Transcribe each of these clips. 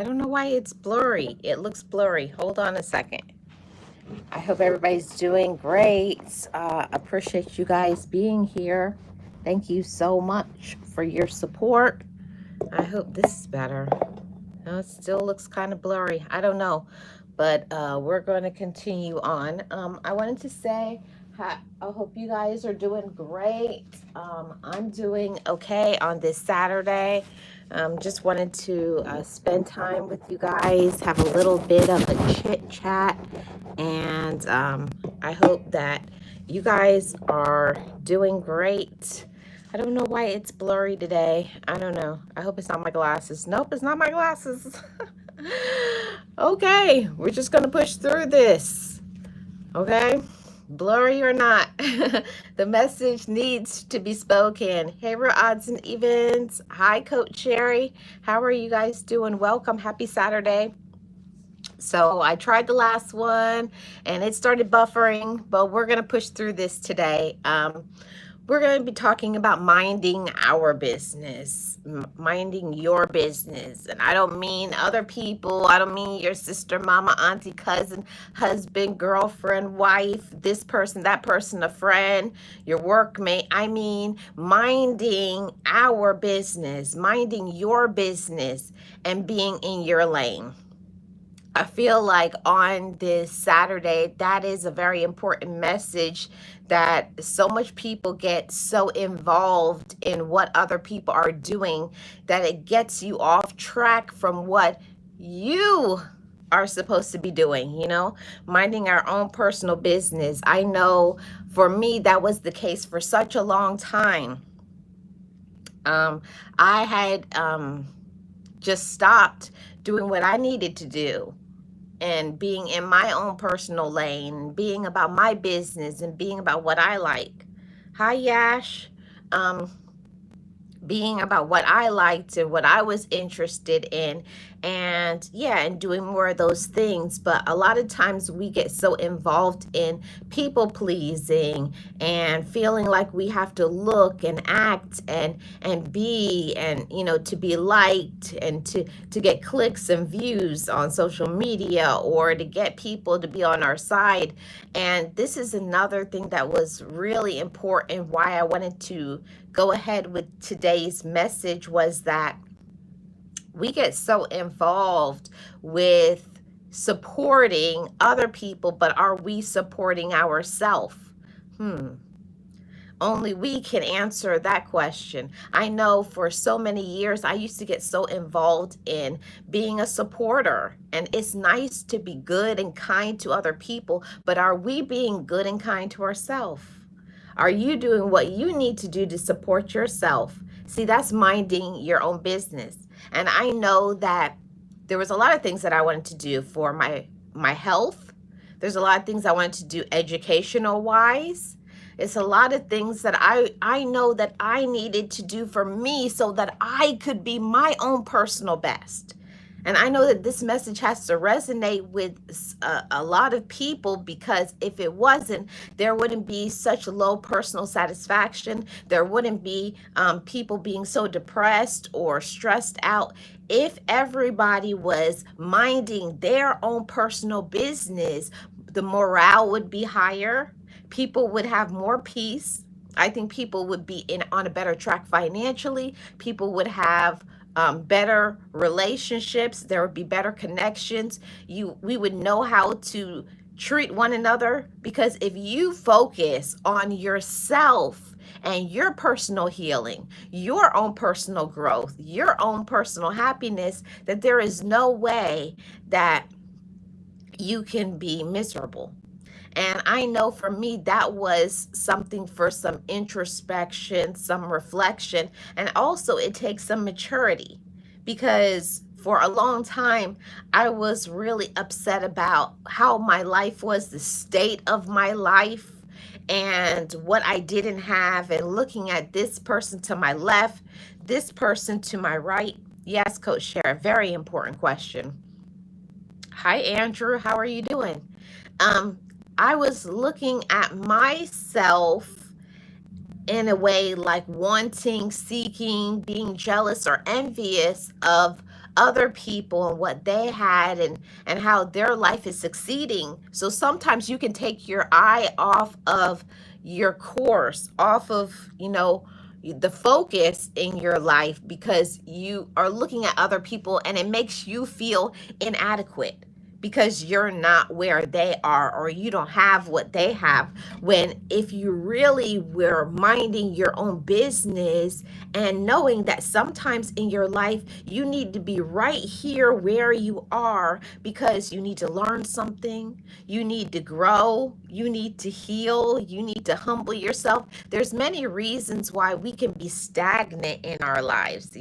I don't know why it's blurry. It looks blurry. Hold on a second. I hope everybody's doing great. Appreciate you guys being here. Thank you so much for your support. I hope this is better. No, it still looks kind of blurry. I don't know, but we're going to continue on. I wanted to say, I hope you guys are doing great. I'm doing okay on this Saturday. Just wanted to spend time with you guys, have a little bit of a chit chat, and I hope that you guys are doing great. I don't know why it's blurry today. I don't know. I hope it's not my glasses. Nope, it's not my glasses. Okay, we're just going to push through this. Okay, blurry or not, the message needs to be spoken. Hey, real odds and evens. Hi, Coach Sherry. How are you guys doing? Welcome. Happy Saturday. So I tried the last one and it started buffering, but we're going to push through this today. We're going to be talking about minding our business, minding your business. And I don't mean other people. I don't mean your sister, mama, auntie, cousin, husband, girlfriend, wife, this person, that person, a friend, your workmate. I mean minding our business, minding your business and being in your lane. I feel like on this Saturday, that is a very important message, that so much people get so involved in what other people are doing that it gets you off track from what you are supposed to be doing, minding our own personal business. I know for me, that was the case for such a long time. I had just stopped doing what I needed to do and being in my own personal lane, being about my business and being about what I like. Hi, Yash. Being about what I liked and what I was interested in, and doing more of those things. But a lot of times we get so involved in people pleasing and feeling like we have to look and act and be, and to be liked and to get clicks and views on social media, or to get people to be on our side. And this is another thing that was really important, why I wanted to go ahead with today's message, was that we get so involved with supporting other people, but are we supporting ourselves? Only we can answer that question. I know for so many years, I used to get so involved in being a supporter, and it's nice to be good and kind to other people, but are we being good and kind to ourselves? Are you doing what you need to do to support yourself? See, that's minding your own business. And I know that there was a lot of things that I wanted to do for my health. There's a lot of things I wanted to do educational wise. It's a lot of things that I know that I needed to do for me so that I could be my own personal best. And I know that this message has to resonate with a lot of people, because if it wasn't, there wouldn't be such low personal satisfaction. There wouldn't be people being so depressed or stressed out. If everybody was minding their own personal business, the morale would be higher. People would have more peace. I think people would be on a better track financially. People would have better relationships. There would be better connections. We would know how to treat one another, because if you focus on yourself and your personal healing, your own personal growth, your own personal happiness, that there is no way that you can be miserable. And I know for me, that was something for some introspection, some reflection, and also it takes some maturity, because for a long time, I was really upset about how my life was, the state of my life, and what I didn't have, and looking at this person to my left, this person to my right. Yes, Coach Shara, very important question. Hi, Andrew. How are you doing? I was looking at myself in a way like wanting, seeking, being jealous or envious of other people and what they had, and how their life is succeeding. So sometimes you can take your eye off of your course, off of, the focus in your life, because you are looking at other people and it makes you feel inadequate because you're not where they are, or you don't have what they have. When if you really were minding your own business and knowing that sometimes in your life you need to be right here where you are because you need to learn something, you need to grow, you need to heal, you need to humble yourself. There's many reasons why we can be stagnant in our lives,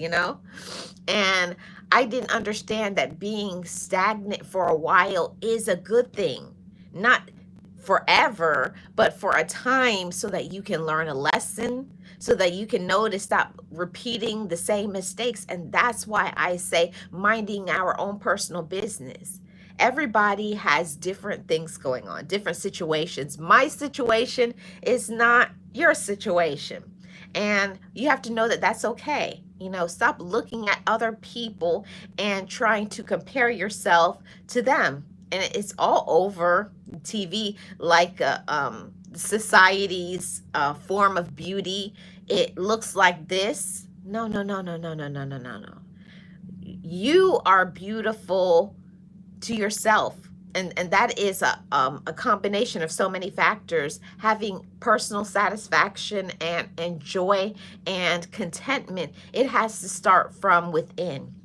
and I didn't understand that being stagnant for a while is a good thing. Not forever, but for a time, so that you can learn a lesson, so that you can know to stop repeating the same mistakes. And that's why I say minding our own personal business. Everybody has different things going on, different situations. My situation is not your situation. And you have to know that that's okay. Stop looking at other people and trying to compare yourself to them. And it's all over TV, like society's form of beauty. It looks like this. No, no, no, no, no, no, no, no, no, no. You are beautiful to yourself. And that is a combination of so many factors. Having personal satisfaction and joy and contentment, it has to start from within.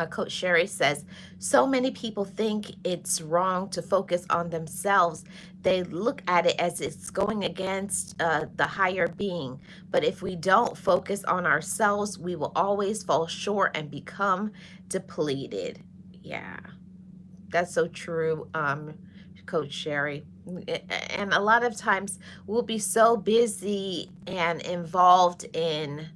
Coach Sherry says, so many people think it's wrong to focus on themselves. They look at it as it's going against the higher being. But if we don't focus on ourselves, we will always fall short and become depleted. Yeah, that's so true, Coach Sherry. And a lot of times we'll be so busy and involved in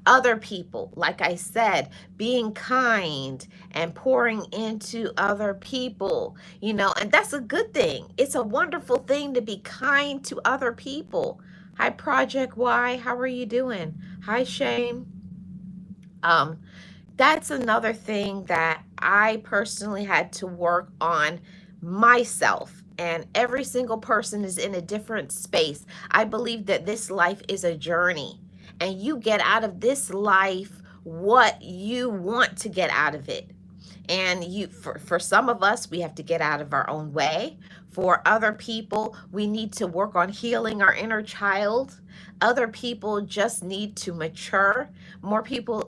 other people, like I said, being kind and pouring into other people, and that's a good thing. It's a wonderful thing to be kind to other people. Hi, Project Y, how are you doing? Hi, Shane. Um, that's another thing that I personally had to work on myself. And every single person is in a different space. I believe that this life is a journey, and you get out of this life what you want to get out of it. And for some of us, we have to get out of our own way. For other people, we need to work on healing our inner child. Other people just need to mature.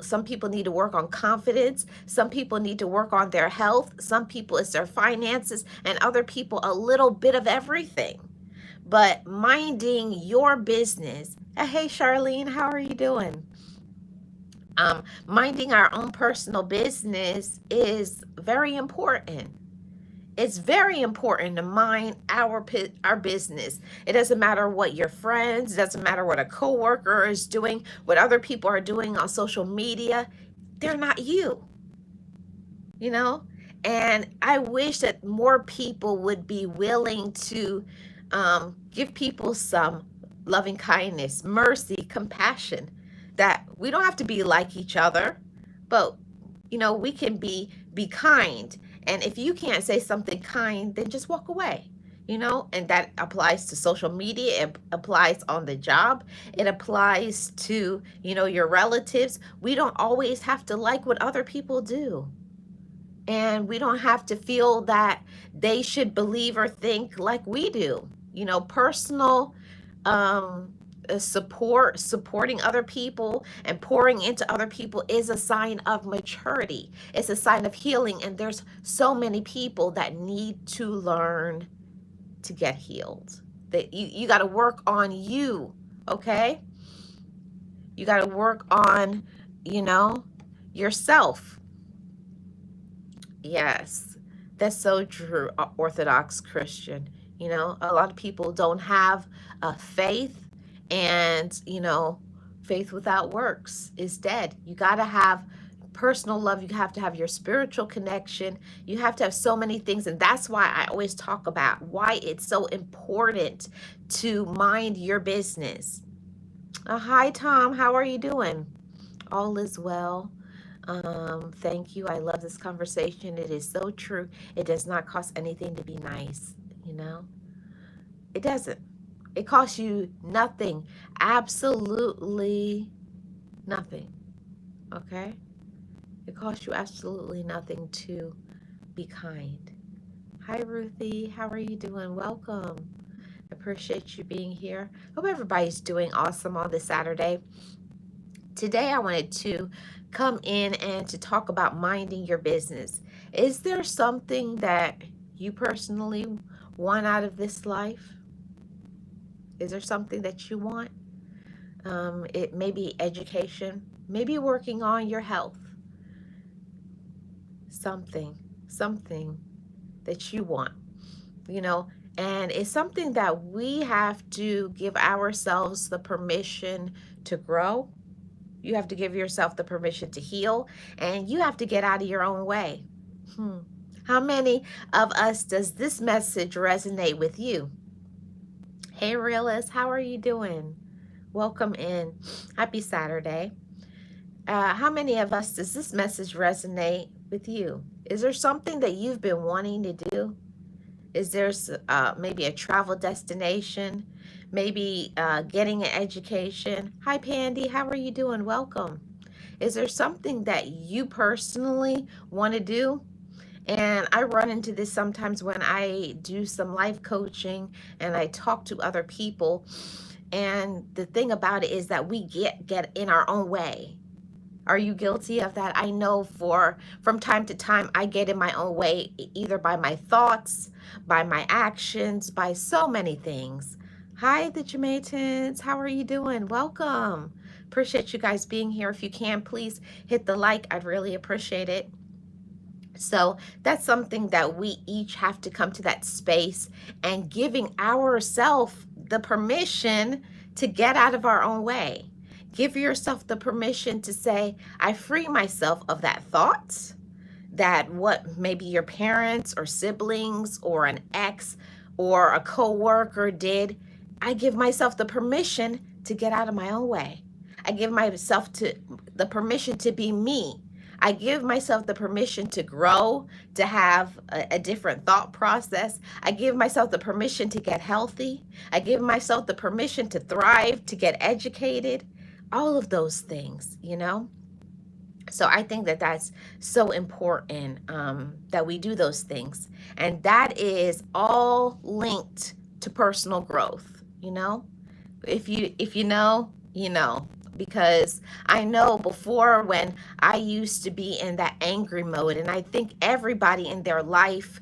Some people need to work on confidence. Some people need to work on their health. Some people it's their finances, and other people a little bit of everything. But minding your business. Hey, Charlene, how are you doing? Minding our own personal business is very important. It's very important to mind our business. It doesn't matter what your friends, it doesn't matter what a coworker is doing, what other people are doing on social media. They're not you, you know? And I wish that more people would be willing to give people some loving kindness, mercy, compassion, that we don't have to be like each other, but we can be kind. And if you can't say something kind, then just walk away. And that applies to social media, it applies on the job, it applies to your relatives. We don't always have to like what other people do, and we don't have to feel that they should believe or think like we do. Personal supporting other people and pouring into other people is a sign of maturity. It's a sign of healing, and there's so many people that need to learn to get healed. That you got to work on you, okay? You got to work on, yourself. Yes, that's so true, Orthodox Christian. A lot of people don't have faith, and, faith without works is dead. You got to have personal love. You have to have your spiritual connection. You have to have so many things. And that's why I always talk about why it's so important to mind your business. Hi, Tom. How are you doing? All is well. Thank you. I love this conversation. It is so true. It does not cost anything to be nice, you know? It doesn't. It costs you nothing. Absolutely nothing. Okay? It costs you absolutely nothing to be kind. Hi, Ruthie. How are you doing? Welcome. Appreciate you being here. Hope everybody's doing awesome on this Saturday. Today, I wanted to come in and to talk about minding your business. Is there something that you personally want out of this life? Is there something that you want? It may be education, maybe working on your health, something that you want, you know, and it's something that we have to give ourselves the permission to grow. You have to give yourself the permission to heal, and you have to get out of your own way. How many of us does this message resonate with you? Hey, realist, how are you doing? Welcome in. Happy Saturday. How many of us does this message resonate with you? Is there something that you've been wanting to do? Is there maybe a travel destination? Maybe getting an education? Hi, Pandy. How are you doing? Welcome. Is there something that you personally want to do? And I run into this sometimes when I do some life coaching and I talk to other people. And the thing about it is that we get in our own way. Are you guilty of that? I know from time to time I get in my own way, either by my thoughts, by my actions, by so many things. Hi, the Jamaitans. How are you doing? Welcome. Appreciate you guys being here. If you can, please hit the like. I'd really appreciate it. So that's something that we each have to come to that space and giving ourselves the permission to get out of our own way. Give yourself the permission to say, I free myself of that thought, that what maybe your parents or siblings or an ex or a coworker did. I give myself the permission to get out of my own way. I give myself the permission to be me. I give myself the permission to grow, to have a different thought process. I give myself the permission to get healthy. I give myself the permission to thrive, to get educated, all of those things, you know? So I think that that's so important, that we do those things. And that is all linked to personal growth, you know? If you know, you know. Because I know before, when I used to be in that angry mode, and I think everybody in their life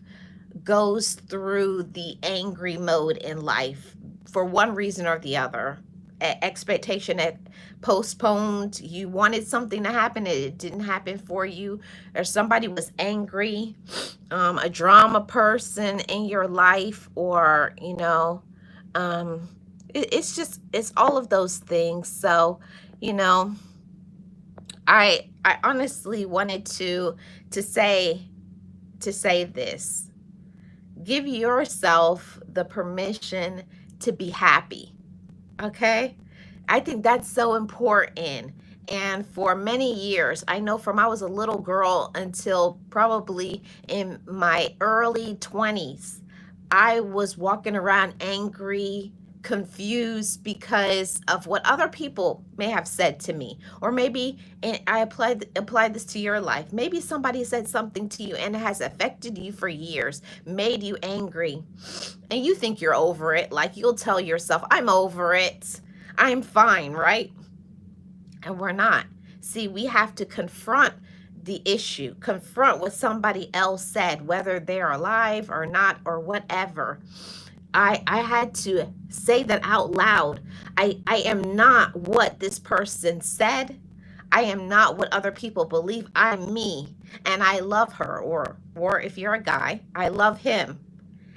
goes through the angry mode in life for one reason or the other. Expectation that postponed, you wanted something to happen, it didn't happen for you, or somebody was angry, a drama person in your life, or it's all of those things. So you know, I honestly wanted to say this. Give yourself the permission to be happy. Okay? I think that's so important. And for many years, I know from I was a little girl until probably in my early 20s, I was walking around angry, confused because of what other people may have said to me. Or maybe, and I applied this to your life. Maybe somebody said something to you and it has affected you for years, made you angry, and you think you're over it. Like, you'll tell yourself, I'm over it, I'm fine, right? And we're not. See, we have to confront the issue, confront what somebody else said, whether they're alive or not or whatever. I had to say that out loud. I am not what this person said. I am not what other people believe. I'm me, and I love her, or if you're a guy, I love him,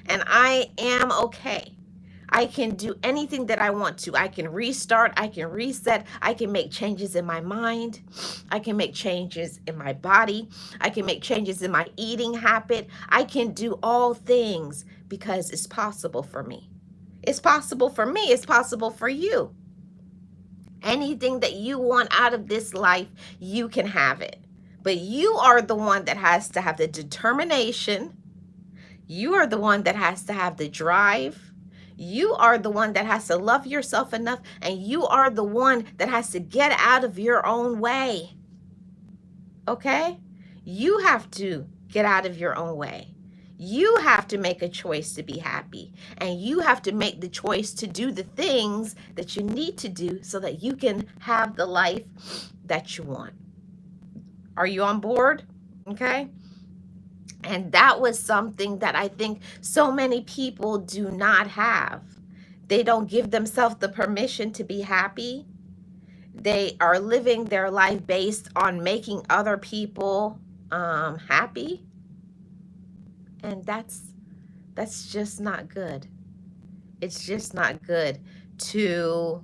and I am okay. I can do anything that I want to. I can restart, I can reset, I can make changes in my mind, I can make changes in my body, I can make changes in my eating habit. I can do all things because it's possible for me. It's possible for me, it's possible for you. Anything that you want out of this life, you can have it. But you are the one that has to have the determination. You are the one that has to have the drive. You are the one that has to love yourself enough, and you are the one that has to get out of your own way. Okay? You have to get out of your own way. You have to make a choice to be happy, and you have to make the choice to do the things that you need to do so that you can have the life that you want. Are you on board? Okay? And that was something that I think so many people do not have. They don't give themselves the permission to be happy. They are living their life based on making other people happy. And that's just not good. It's just not good to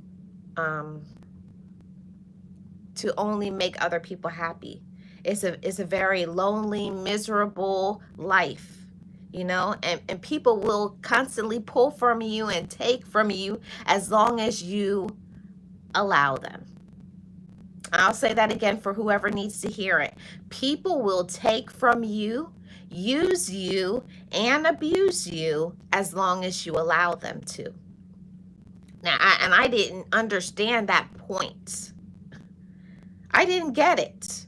only make other people happy. It's a very lonely, miserable life, and people will constantly pull from you and take from you as long as you allow them. I'll say that again for whoever needs to hear it. People will take from you, use you, and abuse you as long as you allow them to. Now, I didn't understand that point. I didn't get it.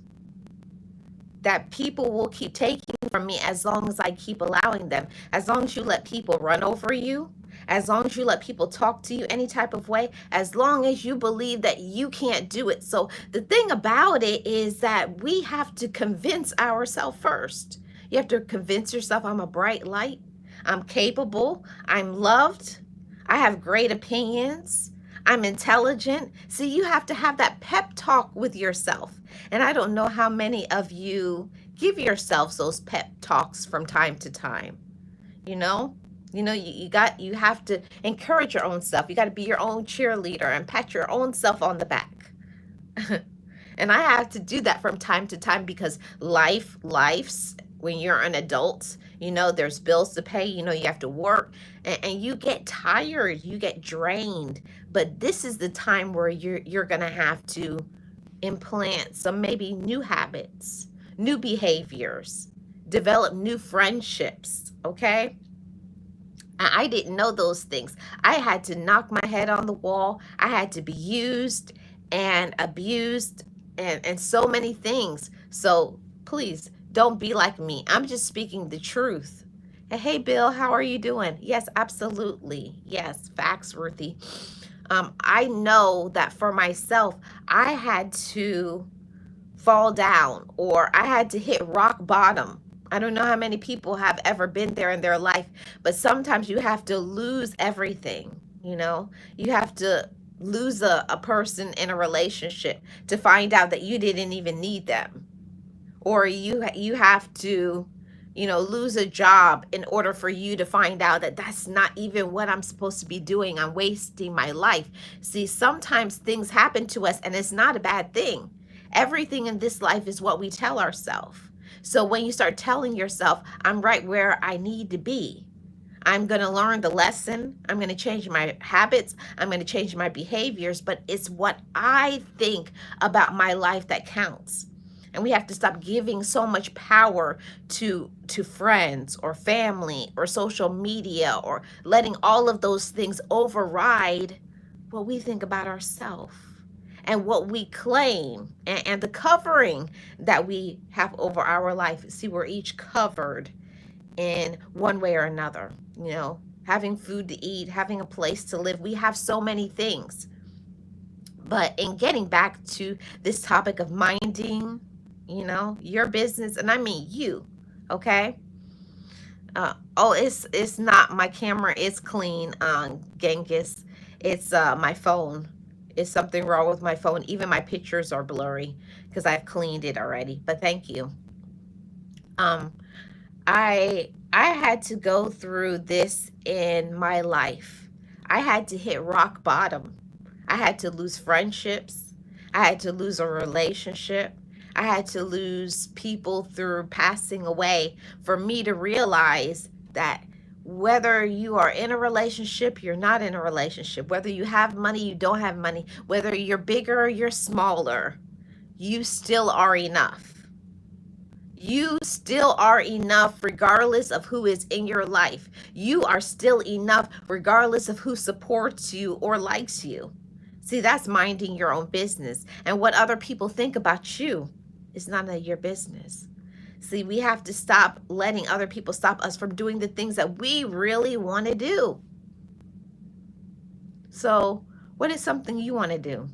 That people will keep taking from me as long as I keep allowing them. As long as you let people run over you, as long as you let people talk to you any type of way, as long as you believe that you can't do it. So the thing about it is that we have to convince ourselves first. You have to convince yourself, I'm a bright light, I'm capable, I'm loved, I have great opinions, I'm intelligent. See, you have to have that pep talk with yourself. And I don't know how many of you give yourselves those pep talks from time to time. You have to encourage your own self. You got to be your own cheerleader and pat your own self on the back. And I have to do that from time to time because life's when you're an adult, there's bills to pay, you have to work, and you get tired, you get drained. But this is the time where you're going to have to implant some maybe new habits, new behaviors, develop new friendships, okay? I didn't know those things. I had to knock my head on the wall. I had to be used and abused and so many things. So please don't be like me. I'm just speaking the truth. Hey, Bill, how are you doing? Yes, absolutely. Yes, facts, Ruthie. I know that for myself, I had to fall down or I had to hit rock bottom. I don't know how many people have ever been there in their life, but sometimes you have to lose everything. You have to lose a person in a relationship to find out that you didn't even need them. Or you have to, lose a job in order for you to find out that that's not even what I'm supposed to be doing. I'm wasting my life. See, sometimes things happen to us and it's not a bad thing. Everything in this life is what we tell ourselves. So when you start telling yourself, I'm right where I need to be, I'm going to learn the lesson, I'm going to change my habits, I'm going to change my behaviors, but it's what I think about my life that counts. And we have to stop giving so much power to friends or family or social media or letting all of those things override what we think about ourselves and what we claim and the covering that we have over our life. See, we're each covered in one way or another, having food to eat, having a place to live. We have so many things. But in getting back to this topic of minding, your business, and I mean you, okay? It's not, my camera is clean, Genghis. It's my phone. It's something wrong with my phone. Even my pictures are blurry because I've cleaned it already, but thank you. I had to go through this in my life. I had to hit rock bottom. I had to lose friendships. I had to lose a relationship. I had to lose people through passing away for me to realize that whether you are in a relationship, you're not in a relationship, whether you have money, you don't have money, whether you're bigger or you're smaller, you still are enough. You still are enough regardless of who is in your life. You are still enough regardless of who supports you or likes you. See, that's minding your own business. And what other people think about you is none of your business. See, we have to stop letting other people stop us from doing the things that we really want to do. So, what is something you want to do?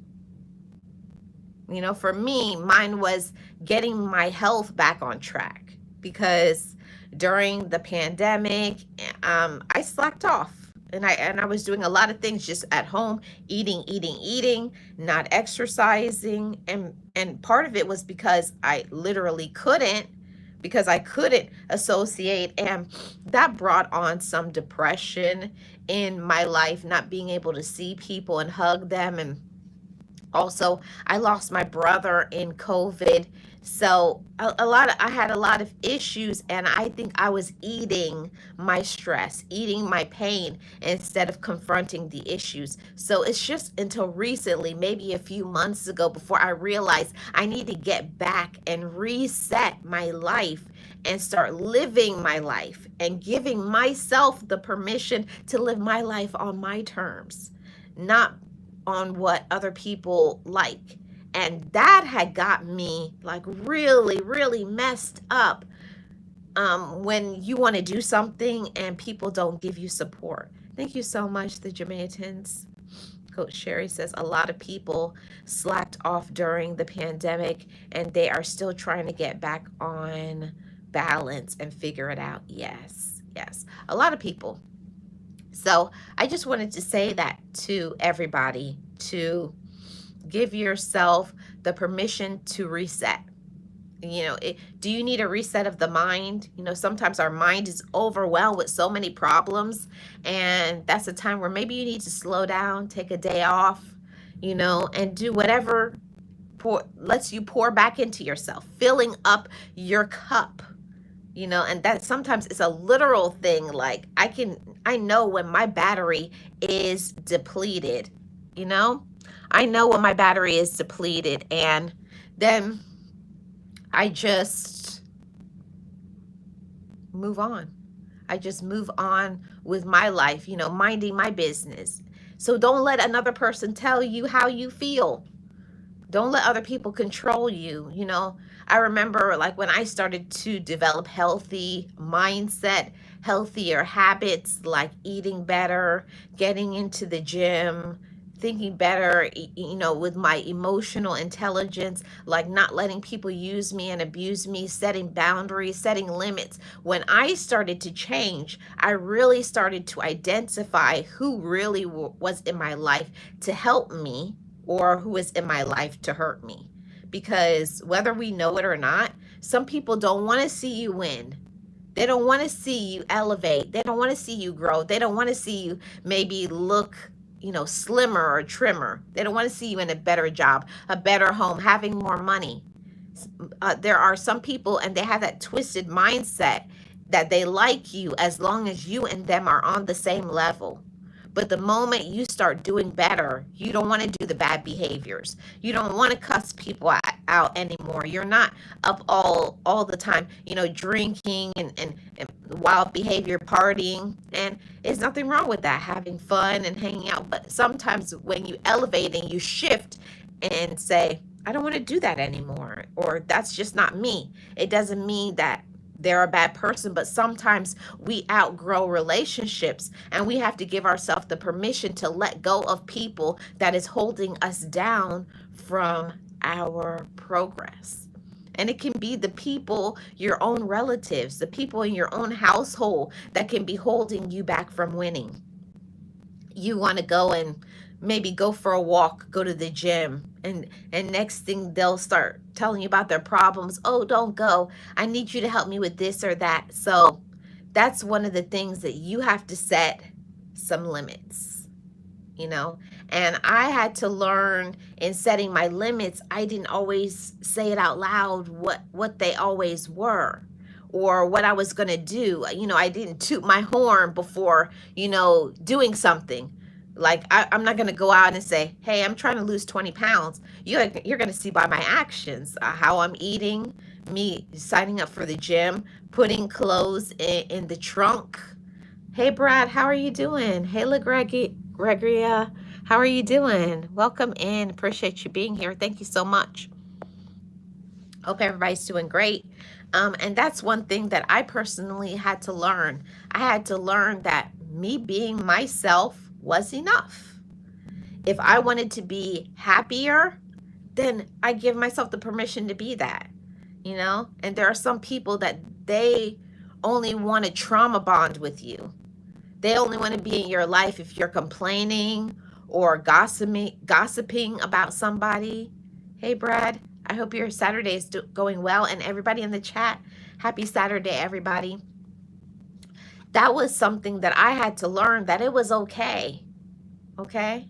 For me, mine was getting my health back on track because during the pandemic, I slacked off. And I was doing a lot of things just at home, eating, not exercising. And part of it was because I literally couldn't, because I couldn't associate. And that brought on some depression in my life, not being able to see people and hug them. And also, I lost my brother in COVID. So I had a lot of issues, and I think I was eating my stress, eating my pain instead of confronting the issues. So it's just until recently, maybe a few months ago, before I realized I need to get back and reset my life and start living my life and giving myself the permission to live my life on my terms, not on what other people like. And that had got me like really, really messed up, when you want to do something and people don't give you support. Thank you so much, the Jamaicans. Coach Sherry says a lot of people slacked off during the pandemic and they are still trying to get back on balance and figure it out. Yes, yes. A lot of people. So I just wanted to say that to everybody, to give yourself the permission to reset. Do you need a reset of the mind? Sometimes our mind is overwhelmed with so many problems, and that's a time where maybe you need to slow down, take a day off, and do whatever lets you pour back into yourself, filling up your cup. And that sometimes it's a literal thing. Like I know when my battery is depleted, I know when my battery is depleted, and then I just move on. I just move on with my life, minding my business. So don't let another person tell you how you feel. Don't let other people control you. I remember like when I started to develop healthy mindset, healthier habits, like eating better, getting into the gym, thinking better, with my emotional intelligence, like not letting people use me and abuse me, setting boundaries, setting limits. When I started to change, I really started to identify who really was in my life to help me or who is in my life to hurt me. Because whether we know it or not, some people don't want to see you win. They don't want to see you elevate. They don't want to see you grow. They don't want to see you maybe look, slimmer or trimmer. They don't want to see you in a better job, a better home, having more money. There are some people, and they have that twisted mindset that they like you as long as you and them are on the same level. But the moment you start doing better, you don't want to do the bad behaviors. You don't want to cuss people out anymore. You're not up all the time, drinking and wild behavior, partying. And there's nothing wrong with that, having fun and hanging out. But sometimes when you elevate and you shift and say, I don't want to do that anymore, or that's just not me, it doesn't mean that they're a bad person, but sometimes we outgrow relationships and we have to give ourselves the permission to let go of people that is holding us down from our progress. And it can be the people, your own relatives, the people in your own household that can be holding you back from winning. You want to go and maybe go for a walk, go to the gym, and next thing they'll start telling you about their problems. Oh, don't go. I need you to help me with this or that. So that's one of the things that you have to set some limits, and I had to learn in setting my limits. I didn't always say it out loud what they always were or what I was going to do. I didn't toot my horn before, doing something. Like I'm not going to go out and say, hey, I'm trying to lose 20 pounds. You're going to see by my actions, how I'm eating, me signing up for the gym, putting clothes in the trunk. Hey, Brad, how are you doing? Hey, Gregoria, how are you doing? Welcome in. Appreciate you being here. Thank you so much. Hope everybody's doing great. And that's one thing that I personally had to learn. I had to learn that me being myself was enough. If I wanted to be happier, then I give myself the permission to be that, you know? And there are some people that they only want to trauma bond with you. They only want to be in your life if you're complaining or gossiping about somebody. Hey, Brad, I hope your Saturday is going well. And everybody in the chat, happy Saturday, everybody. That was something that I had to learn, that it was okay. Okay?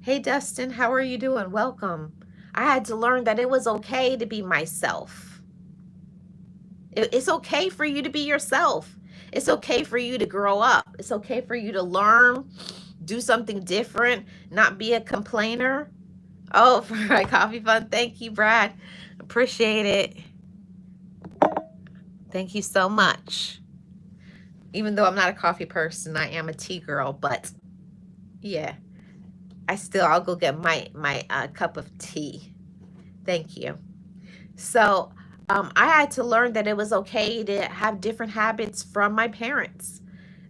Hey, Dustin, how are you doing? Welcome. I had to learn that it was okay to be myself. It's okay for you to be yourself. It's okay for you to grow up. It's okay for you to learn, do something different, not be a complainer. Oh, for my coffee fund. Thank you, Brad. Appreciate it. Thank you so much. Even though I'm not a coffee person, I am a tea girl, but yeah, I'll go get my cup of tea. Thank you. So I had to learn that it was okay to have different habits from my parents.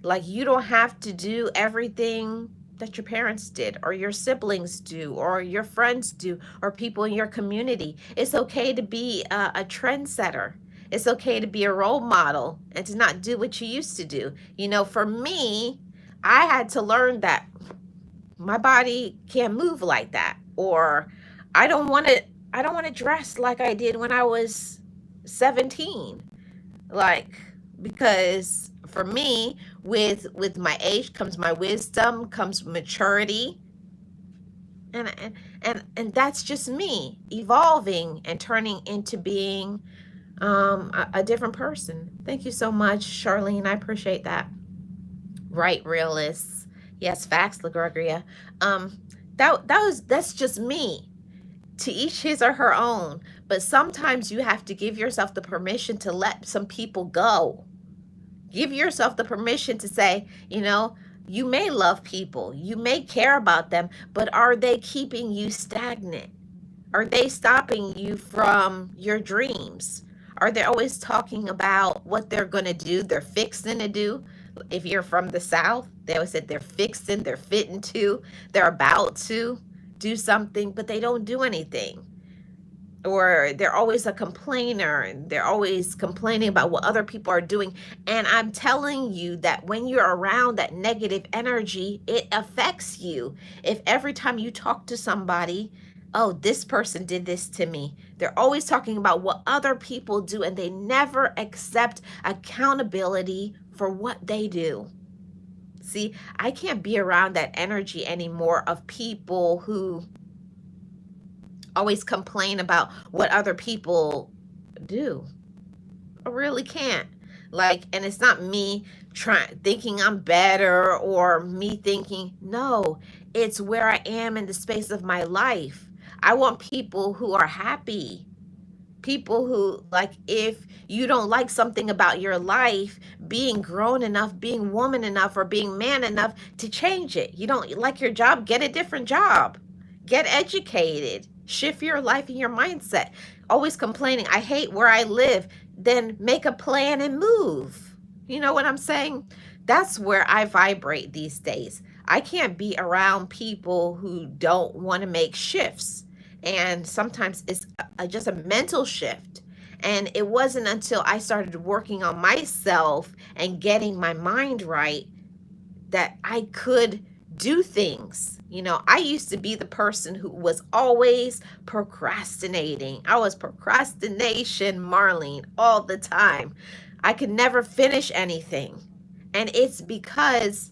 Like, you don't have to do everything that your parents did, or your siblings do, or your friends do, or people in your community. It's okay to be a trendsetter. It's okay to be a role model and to not do what you used to do. You know, for me, I had to learn that my body can't move like that, or I don't want to dress like I did when I was 17. Like, because for me, with my age comes my wisdom, comes maturity. And that's just me evolving and turning into being a different person. Thank you so much, Charlene. I appreciate that. Right, realists. Yes, facts, LaGregoria. That's just me. To each his or her own. But sometimes you have to give yourself the permission to let some people go. Give yourself the permission to say, you know, you may love people, you may care about them, but are they keeping you stagnant? Are they stopping you from your dreams? Are they always talking about what they're going to do, they're fixing to do? If you're from the South, they always said they're fixing, they're fitting to, they're about to do something, but they don't do anything. Or they're always a complainer, and they're always complaining about what other people are doing. And I'm telling you that when you're around that negative energy, it affects you. If every time you talk to somebody, oh, this person did this to me, they're always talking about what other people do, and they never accept accountability for what they do. See, I can't be around that energy anymore of people who always complain about what other people do. I really can't. Like, and it's not me thinking I'm better, or me thinking, no, it's where I am in the space of my life. I want people who are happy. People who, like, if you don't like something about your life, being grown enough, being woman enough, or being man enough to change it. You don't like your job, get a different job. Get educated. Shift your life and your mindset. Always complaining, I hate where I live. Then make a plan and move. You know what I'm saying? That's where I vibrate these days. I can't be around people who don't want to make shifts. And sometimes it's just a mental shift. And it wasn't until I started working on myself and getting my mind right that I could do things. You know, I used to be the person who was always procrastinating. I was procrastination Marlene all the time. I could never finish anything. And it's because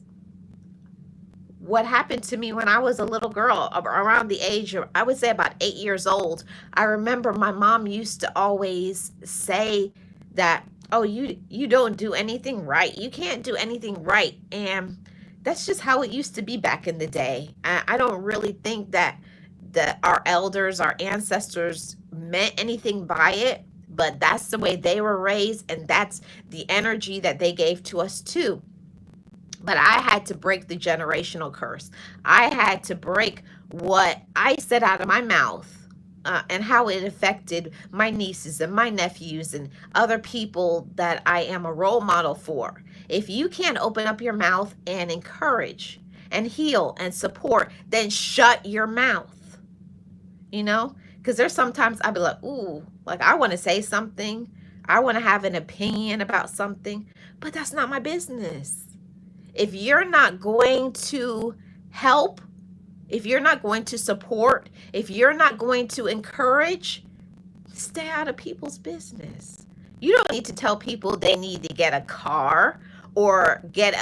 what happened to me when I was a little girl, around the age of, I would say about 8 years old. I remember my mom used to always say that, oh, you don't do anything right. You can't do anything right. And that's just how it used to be back in the day. I don't really think that our elders, our ancestors meant anything by it, but that's the way they were raised, and that's the energy that they gave to us too. But I had to break the generational curse. I had to break what I said out of my mouth. And how it affected my nieces and my nephews and other people that I am a role model for. If you can't open up your mouth and encourage and heal and support, then shut your mouth. You know? Because there's sometimes I'll be like, ooh, like I want to say something. I want to have an opinion about something, but that's not my business. If you're not going to help, if you're not going to support, if you're not going to encourage, stay out of people's business. You don't need to tell people they need to get a car or get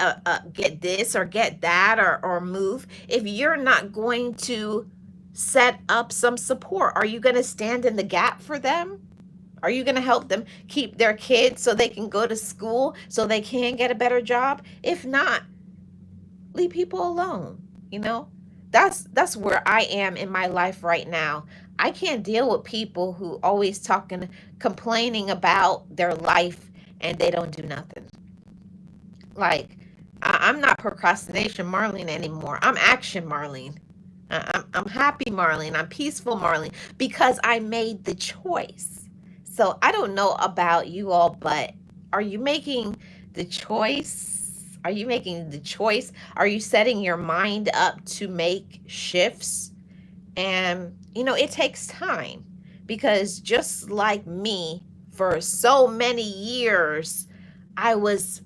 get this or get that or move. If you're not going to set up some support, are you going to stand in the gap for them? Are you going to help them keep their kids so they can go to school, so they can get a better job? If not, leave people alone. You know, that's where I am in my life right now. I can't deal with people who always complaining about their life and they don't do nothing. Like, I'm not procrastination Marlene anymore. I'm action Marlene. I'm happy Marlene. I'm peaceful Marlene because I made the choice. So I don't know about you all, but are you making the choice? Are you making the choice? Are you setting your mind up to make shifts? And, you know, it takes time because just like me, for so many years, I was,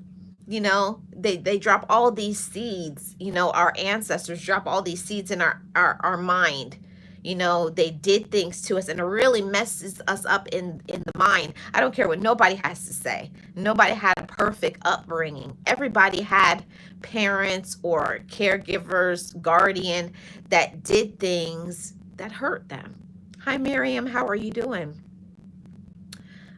you know, they drop all these seeds, you know, our ancestors drop all these seeds in our mind. You know, they did things to us and it really messes us up in the mind. I don't care what nobody has to say. Nobody had a perfect upbringing. Everybody had parents or caregivers, guardian that did things that hurt them. Hi, Miriam. How are you doing?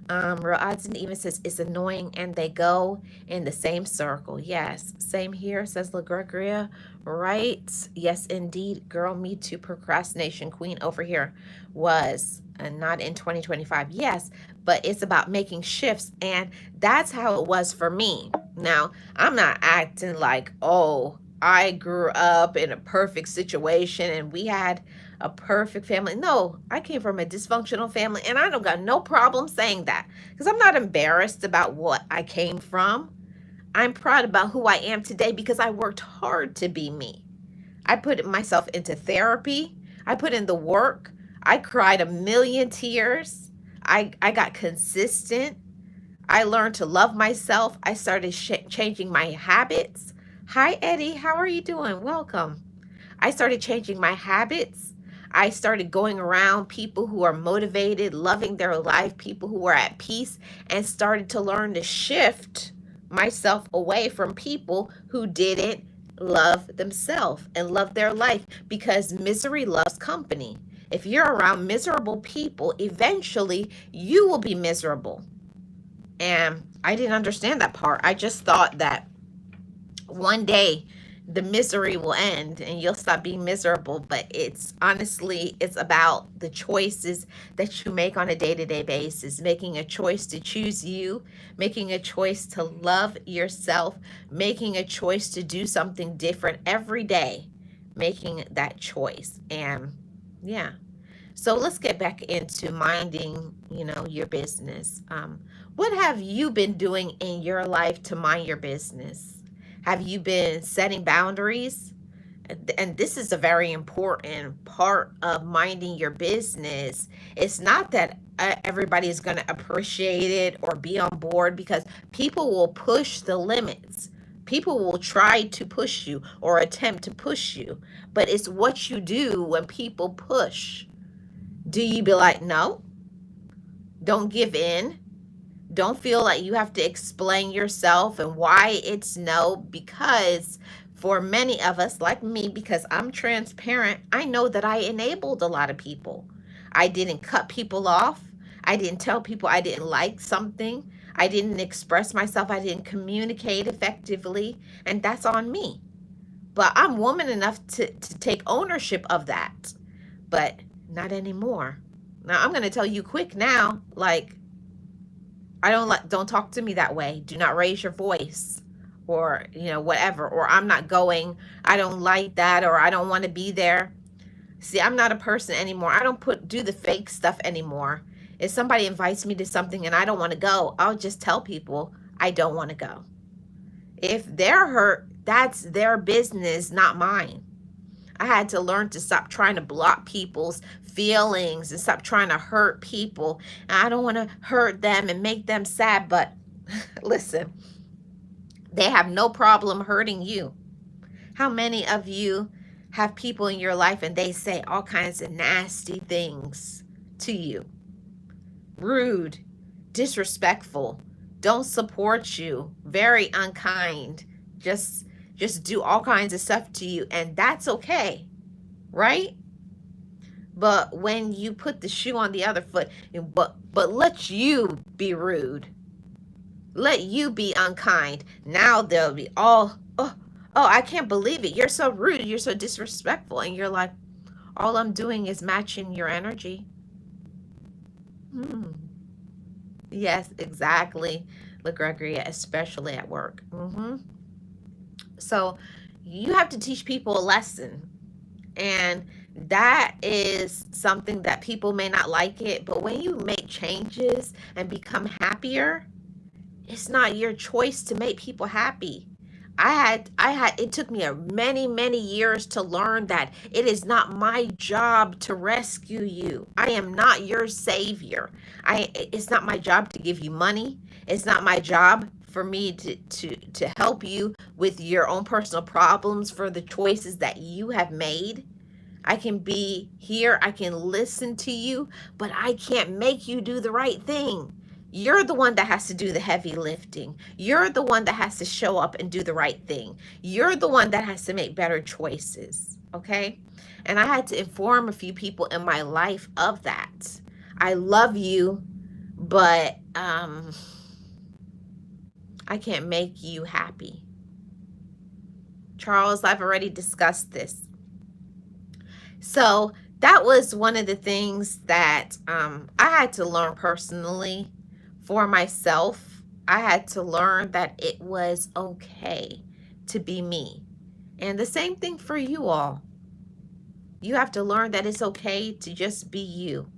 Real Odds and Even says it's annoying and they go in the same circle. Yes, same here, says LaGregoria. Right? Yes, indeed. Girl, me too. Procrastination queen over here was not in 2025. Yes, but it's about making shifts. And that's how it was for me. Now, I'm not acting like, oh, I grew up in a perfect situation and we had a perfect family. No, I came from a dysfunctional family and I don't got no problem saying that because I'm not embarrassed about what I came from. I'm proud about who I am today because I worked hard to be me. I put myself into therapy. I put in the work. I cried a million tears. I got consistent. I learned to love myself. I started changing my habits. Hi, Eddie. How are you doing? Welcome. I started changing my habits. I started going around people who are motivated, loving their life, people who are at peace, and started to learn to shift myself away from people who didn't love themselves and love their life because misery loves company. If you're around miserable people, eventually you will be miserable. And I didn't understand that part. I just thought that one day the misery will end and you'll stop being miserable. But it's honestly, it's about the choices that you make on a day-to-day basis, making a choice to choose you, making a choice to love yourself, making a choice to do something different every day, making that choice. And yeah. So let's get back into minding, you know, your business. What have you been doing in your life to mind your business? Have you been setting boundaries? And this is a very important part of minding your business. It's not that everybody is going to appreciate it or be on board because people will push the limits. People will try to push you or attempt to push you. But it's what you do when people push. Do you be like, no, don't give in? Don't feel like you have to explain yourself and why it's no, because for many of us, like me, because I'm transparent, I know that I enabled a lot of people. I didn't cut people off. I didn't tell people I didn't like something. I didn't express myself. I didn't communicate effectively, and that's on me. But I'm woman enough to take ownership of that, but not anymore. Now I'm going to tell you quick now, like, don't talk to me that way. Do not raise your voice, or, whatever, or I'm not going. I don't like that, or I don't want to be there. See, I'm not a person anymore. I don't do the fake stuff anymore. If somebody invites me to something and I don't want to go, I'll just tell people I don't want to go. If they're hurt, that's their business, not mine. I had to learn to stop trying to block people's feelings and stop trying to hurt people. And I don't want to hurt them and make them sad, but listen, they have no problem hurting you. How many of you have people in your life and they say all kinds of nasty things to you? Rude, disrespectful, don't support you, very unkind, just do all kinds of stuff to you, and that's okay, right? But when you put the shoe on the other foot, but let you be rude, let you be unkind, now they'll be all, oh, I can't believe it, you're so rude, you're so disrespectful, and you're like, all I'm doing is matching your energy. Yes, exactly, LaGregoria, especially at work. So you have to teach people a lesson, and that is something that people may not like it, but when you make changes and become happier, it's not your choice to make people happy. It took me many years to learn that it is not my job to rescue you. I am not your savior. It's not my job to give you money. It's not my job for me to help you with your own personal problems, for the choices that you have made. I can be here, I can listen to you, but I can't make you do the right thing. You're the one that has to do the heavy lifting. You're the one that has to show up and do the right thing. You're the one that has to make better choices, okay? And I had to inform a few people in my life of that. I love you, but I can't make you happy. Charles, I've already discussed this. So that was one of the things that I had to learn personally for myself. I had to learn that it was okay to be me. And the same thing for you all. You have to learn that it's okay to just be you.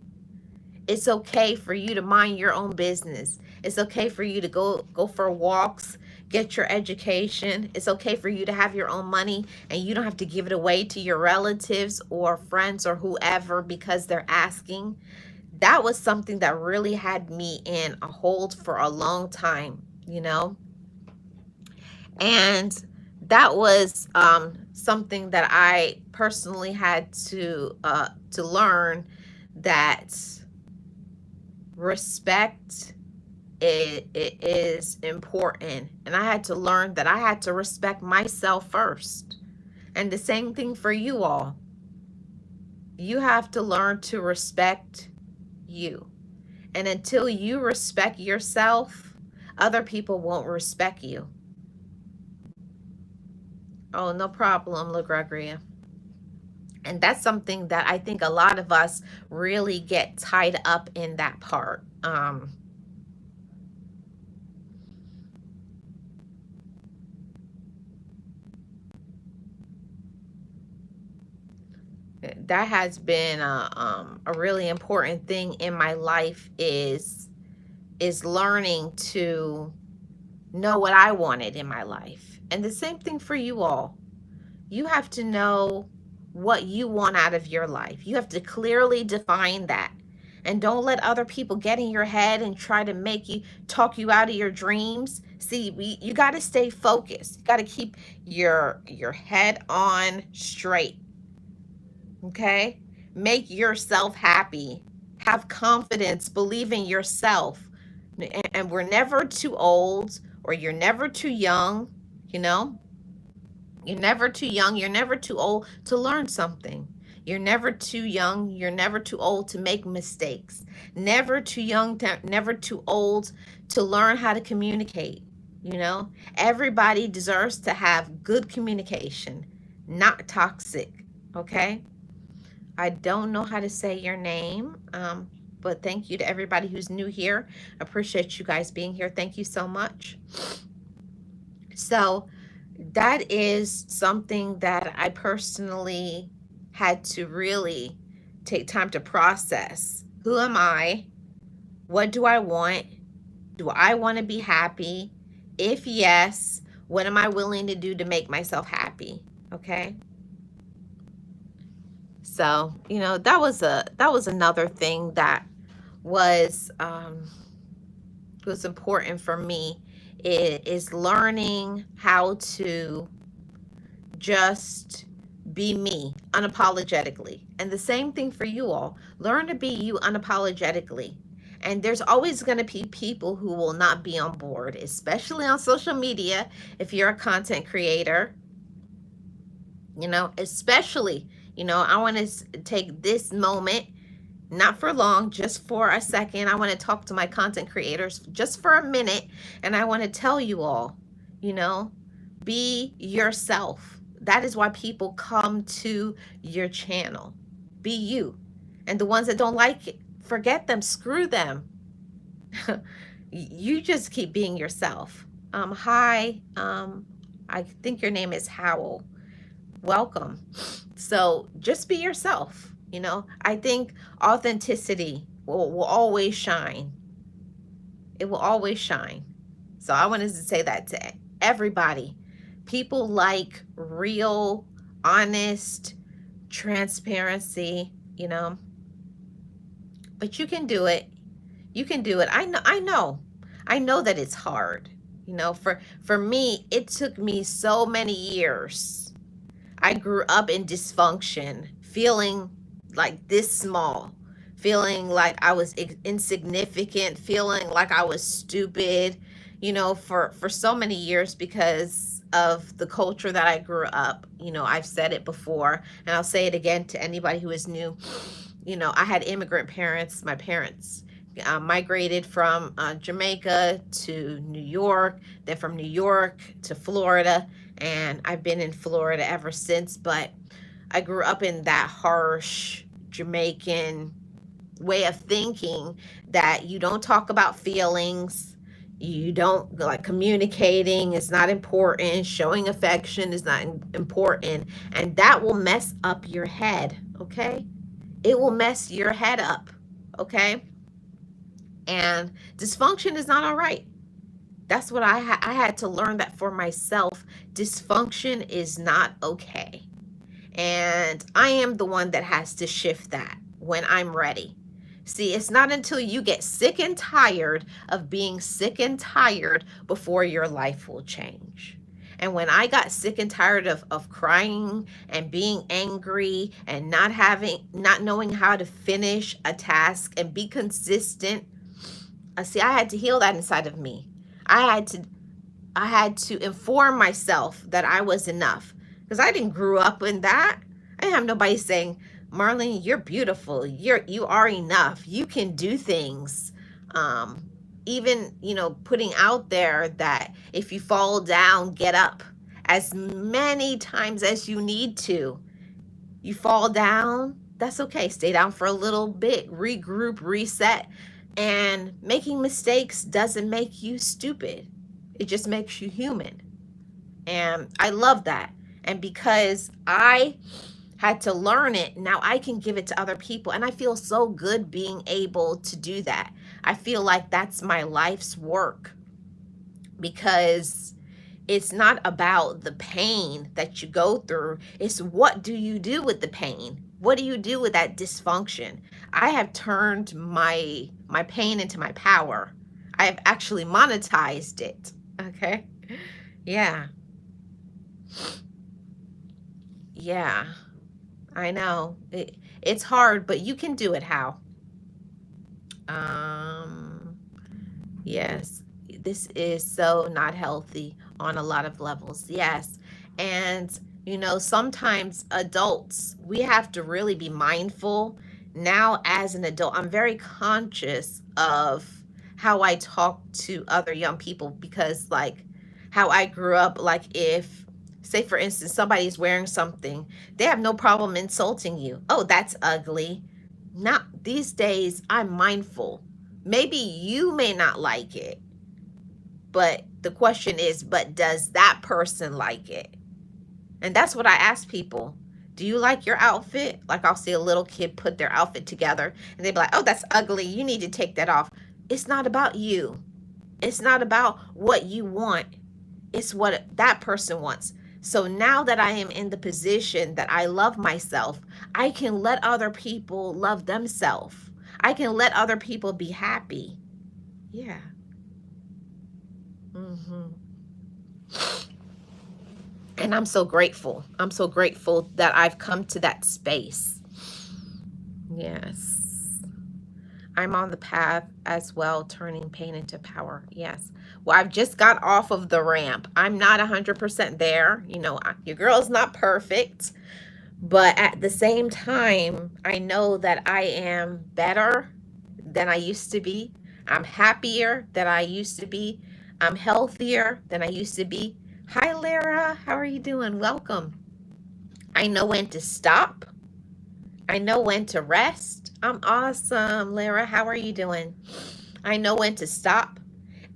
It's okay for you to mind your own business. It's okay for you to go for walks, get your education. It's okay for you to have your own money and you don't have to give it away to your relatives or friends or whoever because they're asking. That was something that really had me in a hold for a long time, and that was something that I personally had to learn, that respect it is important, and I had to learn that I had to respect myself first. And the same thing for you all. You have to learn to respect you, and until you respect yourself, other people won't respect you. Oh, no problem, LaGregoria. And that's something that I think a lot of us really get tied up in, that part. That has been a really important thing in my life, is learning to know what I wanted in my life. And the same thing for you all. You have to know what you want out of your life. You have to clearly define that. And don't let other people get in your head and try to talk you out of your dreams. See, you got to stay focused. You got to keep your head on straight. Okay? Make yourself happy. Have confidence. Believe in yourself. And we're never too old, or you're never too young, You're never too young. You're never too old to learn something. You're never too young. You're never too old to make mistakes. Never too young, never too old to learn how to communicate. Everybody deserves to have good communication, not toxic. Okay? I don't know how to say your name. But thank you to everybody who's new here. Appreciate you guys being here. Thank you so much. So, that is something that I personally had to really take time to process. Who am I? What do I want? Do I want to be happy? If yes, what am I willing to do to make myself happy? Okay? So, that was another thing that was was important for me is learning how to just be me unapologetically. And the same thing for you all. Learn to be you unapologetically. And there's always going to be people who will not be on board, especially on social media if you're a content creator, especially, I want to take this moment, not for long, just for a second. I want to talk to my content creators just for a minute. And I want to tell you all, you know, be yourself. That is why people come to your channel. Be you. And the ones that don't like it, forget them, screw them. You just keep being yourself. Hi, I think your name is Howell. Welcome. So just be yourself. I think authenticity will always shine. It will always shine. So I wanted to say that to everybody. People like real, honest transparency, but you can do it. You can do it. I know that it's hard. For me, it took me so many years. I grew up in dysfunction, feeling like this small, feeling like I was insignificant, feeling like I was stupid, for so many years because of the culture that I grew up. I've said it before and I'll say it again to anybody who is new. I had immigrant parents. My parents migrated from Jamaica to New York, then from New York to Florida, and I've been in Florida ever since. But I grew up in that harsh Jamaican way of thinking that you don't talk about feelings, you don't like communicating is not important, showing affection is not important, and that will mess up your head, okay? It will mess your head up, okay? And dysfunction is not all right. That's what I had to learn that for myself. Dysfunction is not okay. And I am the one that has to shift that when I'm ready. See, it's not until you get sick and tired of being sick and tired before your life will change. And when I got sick and tired of crying and being angry and not knowing how to finish a task and be consistent, see, I had to heal that inside of me. I had to inform myself that I was enough because I didn't grow up in that. I didn't have nobody saying, Marlene, you're beautiful. You are enough. You can do things. Even, putting out there that if you fall down, get up as many times as you need to. You fall down, that's okay. Stay down for a little bit, regroup, reset. And making mistakes doesn't make you stupid. It just makes you human. And I love that. And because I had to learn it, now I can give it to other people. And I feel so good being able to do that. I feel like that's my life's work because it's not about the pain that you go through. It's what do you do with the pain? What do you do with that dysfunction? I have turned my pain into my power. I have actually monetized it. Okay? Yeah. Yeah. I know. It's hard, but you can do it. How? Um yes. This is so not healthy on a lot of levels. Yes. And sometimes adults, we have to really be mindful. Now as an adult, I'm very conscious of how I talk to other young people because like how I grew up, like if say for instance somebody's wearing something, they have no problem insulting you. Oh, that's ugly. Now, these days, I'm mindful. Maybe you may not like it, but the question is, but does that person like it? And that's what I ask people. Do you like your outfit? Like, I'll see a little kid put their outfit together and they'd be like, oh, that's ugly. You need to take that off. It's not about you. It's not about what you want. It's what that person wants. So now that I am in the position that I love myself, I can let other people love themselves. I can let other people be happy. Yeah. Mm-hmm. And I'm so grateful. I'm so grateful that I've come to that space. Yes. I'm on the path as well, turning pain into power. Yes. Well, I've just got off of the ramp. I'm not 100% there. You know, your girl's not perfect. But at the same time, I know that I am better than I used to be. I'm happier than I used to be. I'm healthier than I used to be. Hi, Lara. How are you doing? Welcome. I know when to stop. I know when to rest. I'm awesome, Lara. How are you doing? I know when to stop,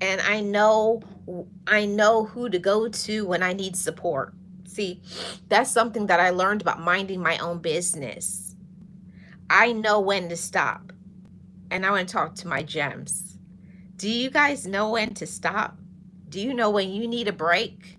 and I know who to go to when I need support. See, that's something that I learned about minding my own business. I know when to stop, and I want to talk to my gems. Do you guys know when to stop? Do you know when you need a break?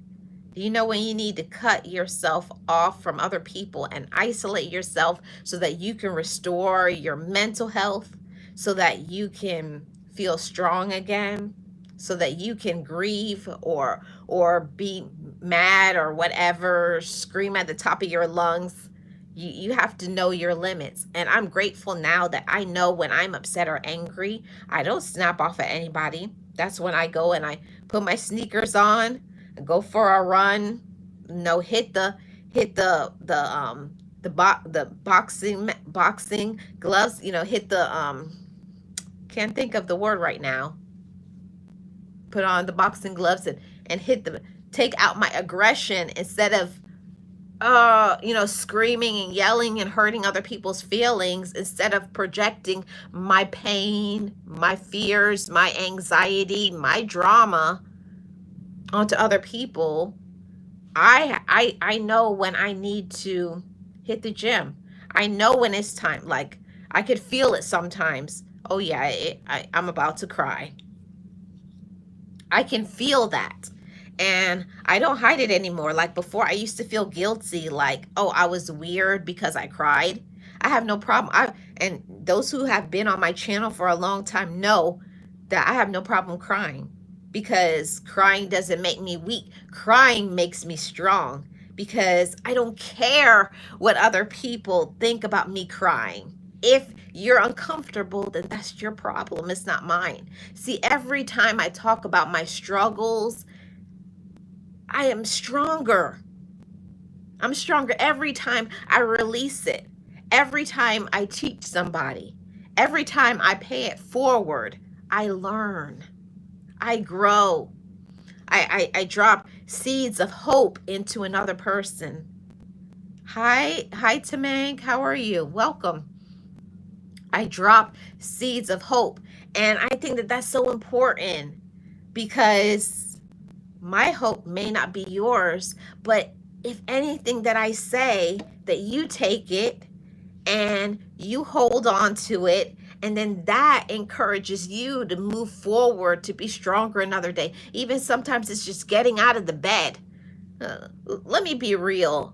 Do you know when you need to cut yourself off from other people and isolate yourself so that you can restore your mental health, so that you can feel strong again, so that you can grieve or be mad or whatever, scream at the top of your lungs? You have to know your limits. And I'm grateful now that I know when I'm upset or angry, I don't snap off at anybody. That's when I go and I put my sneakers on, go for a run, hit the boxing gloves, hit the can't think of the word right now. Put on the boxing gloves and take out my aggression instead of screaming and yelling and hurting other people's feelings, instead of projecting my pain, my fears, my anxiety, my drama onto other people. I know when I need to hit the gym. I know when it's time. Like, I could feel it sometimes. Oh yeah, I'm about to cry. I can feel that. And I don't hide it anymore. Like before, I used to feel guilty, like, oh, I was weird because I cried. I have no problem. And those who have been on my channel for a long time know that I have no problem crying, because crying doesn't make me weak. Crying makes me strong, because I don't care what other people think about me crying. If you're uncomfortable, then that's your problem. It's not mine. See, every time I talk about my struggles, I am stronger. I'm stronger every time I release it. Every time I teach somebody. Every time I pay it forward, I learn. I grow. I drop seeds of hope into another person. Hi, Tamang. How are you? Welcome. I drop seeds of hope. And I think that that's so important, because my hope may not be yours, but if anything that I say, that you take it and you hold on to it, and then that encourages you to move forward, to be stronger another day. Even sometimes it's just getting out of the bed. Let me be real,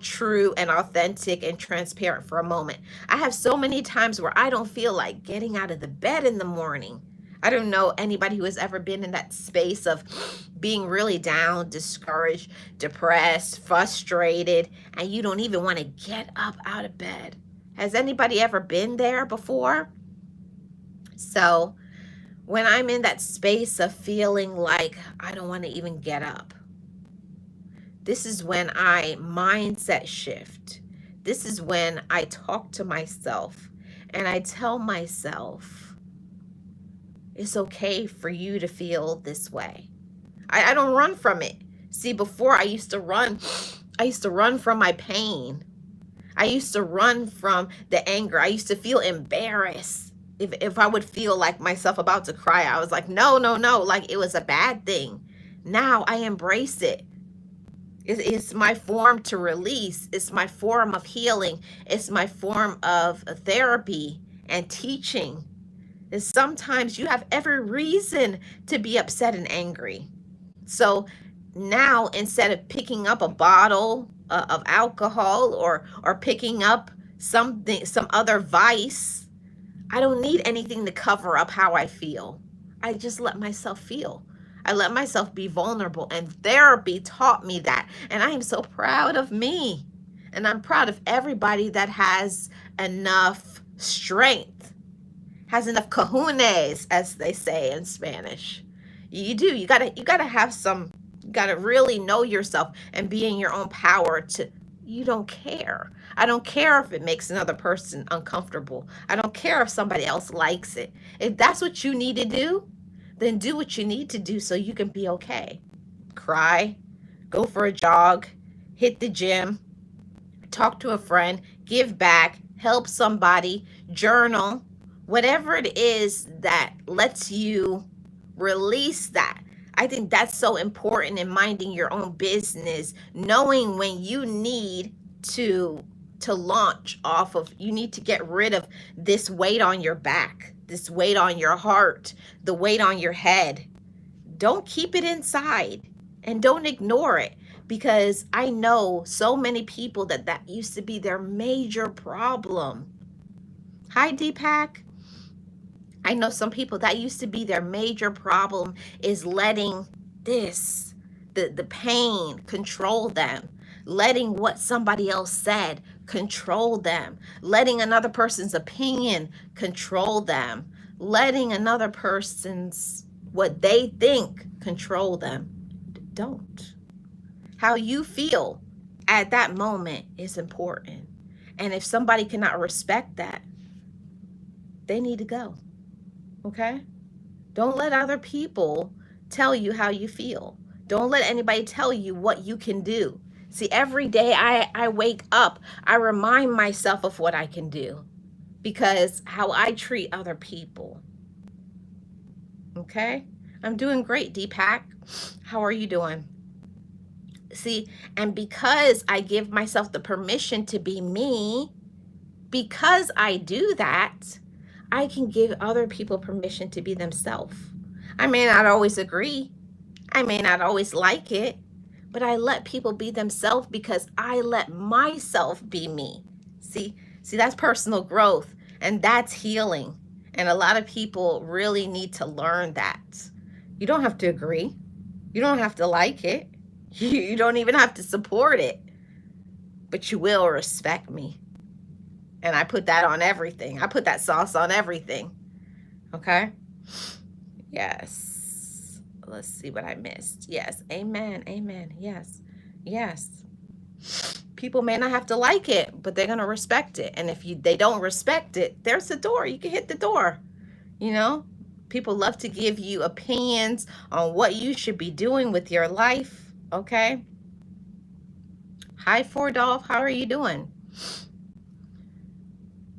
true, and authentic and transparent for a moment. I have so many times where I don't feel like getting out of the bed in the morning. I don't know anybody who has ever been in that space of being really down, discouraged, depressed, frustrated, and you don't even want to get up out of bed. Has anybody ever been there before? So when I'm in that space of feeling like I don't want to even get up, this is when I mindset shift. This is when I talk to myself and I tell myself, it's okay for you to feel this way. I don't run from it. See, before I used to run from my pain. I used to run from the anger. I used to feel embarrassed. If I would feel like myself about to cry, I was like, no, no, no, like it was a bad thing. Now I embrace it. It's my form to release. It's my form of healing. It's my form of therapy and teaching. Is sometimes you have every reason to be upset and angry. So now instead of picking up a bottle of alcohol or picking up something, some other vice, I don't need anything to cover up how I feel. I just let myself feel. I let myself be vulnerable, and therapy taught me that. And I am so proud of me. And I'm proud of everybody that has enough strength, has enough cojones, as they say in Spanish. You do. You gotta have some, you gotta really know yourself and be in your own power to, you don't care. I don't care if it makes another person uncomfortable. I don't care if somebody else likes it. If that's what you need to do, then do what you need to do so you can be okay. Cry, go for a jog, hit the gym, talk to a friend, give back, help somebody, journal, whatever it is that lets you release that. I think that's so important in minding your own business, knowing when you need to launch off of, you need to get rid of this weight on your back, this weight on your heart, the weight on your head. Don't keep it inside and don't ignore it, because I know so many people that used to be their major problem. Hi, Deepak. I know some people that used to be their major problem is letting this, the pain control them, letting what somebody else said control them, letting another person's opinion control them, letting another person's, what they think, control them. Don't. How you feel at that moment is important. And if somebody cannot respect that, they need to go. Okay? Don't let other people tell you how you feel. Don't let anybody tell you what you can do. See, every day I wake up, I remind myself of what I can do, because how I treat other people. Okay? I'm doing great, Deepak. How are you doing? See, and because I give myself the permission to be me, because I do that, I can give other people permission to be themselves. I may not always agree. I may not always like it, but I let people be themselves because I let myself be me. See, that's personal growth, and that's healing. And a lot of people really need to learn that. You don't have to agree. You don't have to like it. You don't even have to support it, but you will respect me. And I put that on everything. I put that sauce on everything. Okay? Yes. Let's see what I missed. Yes. Amen. Amen. Yes. Yes. People may not have to like it, but they're going to respect it. And if they don't respect it, there's the door. You can hit the door. You know? People love to give you opinions on what you should be doing with your life. Okay? Hi, Fordolf. How are you doing?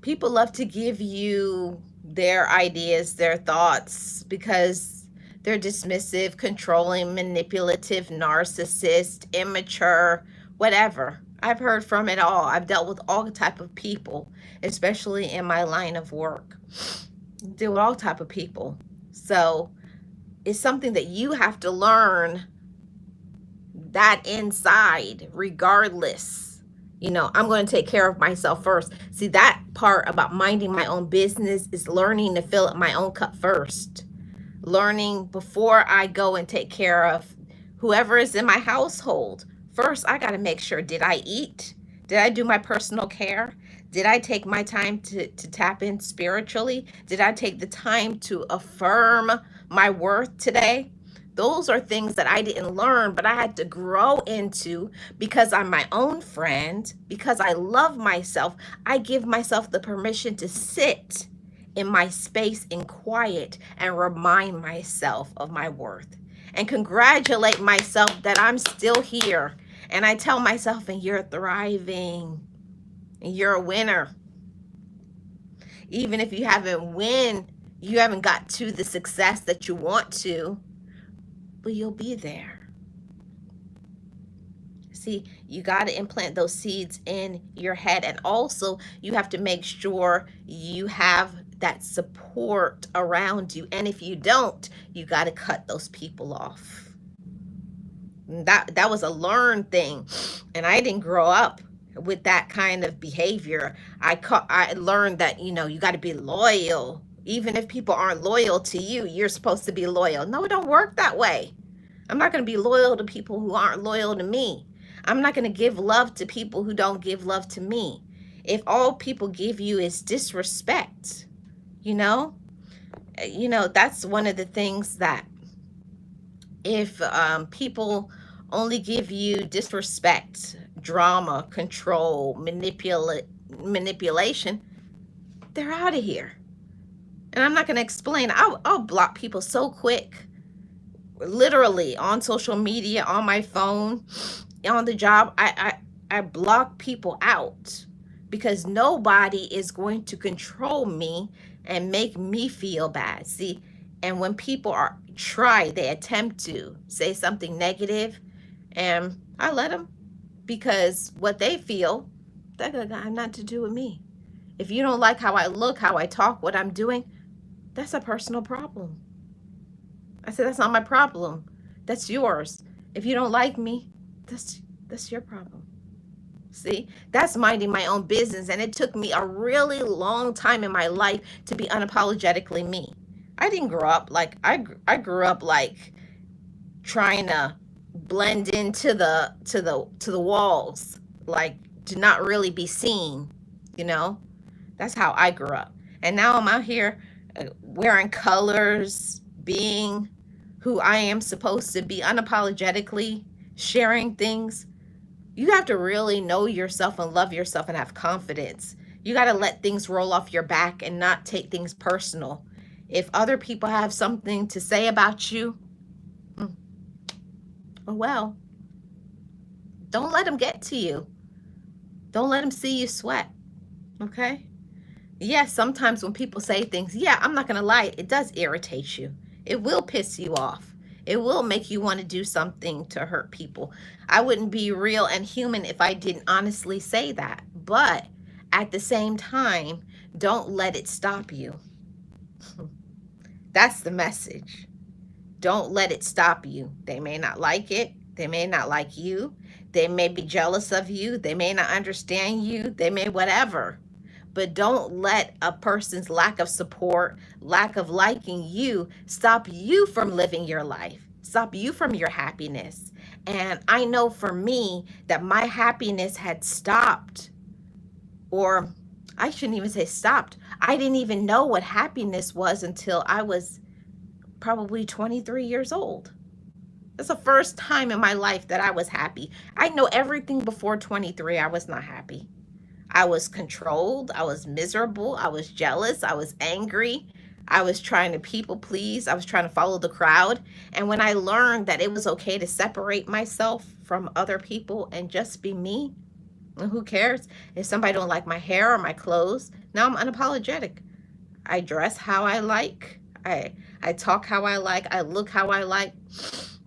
People love to give you their ideas, their thoughts, because they're dismissive, controlling, manipulative, narcissist, immature, whatever. I've heard from it all. I've dealt with all type of people, especially in my line of work. Deal with all type of people. So it's something that you have to learn that inside, regardless. You know, I'm going to take care of myself first. See, that part about minding my own business is learning to fill up my own cup first. Learning before I go and take care of whoever is in my household. First, I got to make sure, did I eat? Did I do my personal care? Did I take my time to tap in spiritually? Did I take the time to affirm my worth today? Those are things that I didn't learn, but I had to grow into because I'm my own friend, because I love myself. I give myself the permission to sit in my space in quiet and remind myself of my worth and congratulate myself that I'm still here. And I tell myself, and you're thriving. And you're a winner. Even if you haven't got to the success that you want to, but you'll be there. See, you got to implant those seeds in your head. And also, you have to make sure you have that support around you. And if you don't, you got to cut those people off. That was a learned thing. And I didn't grow up with that kind of behavior. I learned that, you got to be loyal. Even if people aren't loyal to you, you're supposed to be loyal. No, it don't work that way. I'm not going to be loyal to people who aren't loyal to me. I'm not going to give love to people who don't give love to me. If all people give you is disrespect, you know, that's one of the things that if people only give you disrespect, drama, control, manipulation, they're out of here. And I'm not going to explain. I'll block people so quick, literally on social media, on my phone, on the job. I block people out because nobody is going to control me and make me feel bad. See, and when people they attempt to say something negative, and I let them, because what they feel, that got nothing to do with me. If you don't like how I look, how I talk, what I'm doing, that's a personal problem. I said, that's not my problem. That's yours. If you don't like me, that's your problem. See, that's minding my own business. And it took me a really long time in my life to be unapologetically me. I didn't grow up like I grew up like trying to blend into the walls, like to not really be seen, you know? That's how I grew up. And now I'm out here wearing colors, being who I am supposed to be, unapologetically sharing things. You have to really know yourself and love yourself and have confidence. You got to let things roll off your back and not take things personal. If other people have something to say about you, well, don't let them get to you. Don't let them see you sweat. Okay? Yes, sometimes when people say things, I'm not going to lie, it does irritate you. It will piss you off. It will make you want to do something to hurt people. I wouldn't be real and human if I didn't honestly say that. But at the same time, don't let it stop you. That's the message. Don't let it stop you. They may not like it. They may not like you. They may be jealous of you. They may not understand you. They may whatever. But don't let a person's lack of support, lack of liking you, stop you from living your life, stop you from your happiness. And I know for me that my happiness had stopped, or I shouldn't even say stopped. I didn't even know what happiness was until I was probably 23 years old. That's the first time in my life that I was happy. I know everything before 23, I was not happy. I was controlled. I was miserable. I was jealous. I was angry. I was trying to people please. I was trying to follow the crowd. And when I learned that it was okay to separate myself from other people and just be me, and who cares if somebody don't like my hair or my clothes? Now I'm unapologetic. I dress how I like. I talk how I like. I look how I like.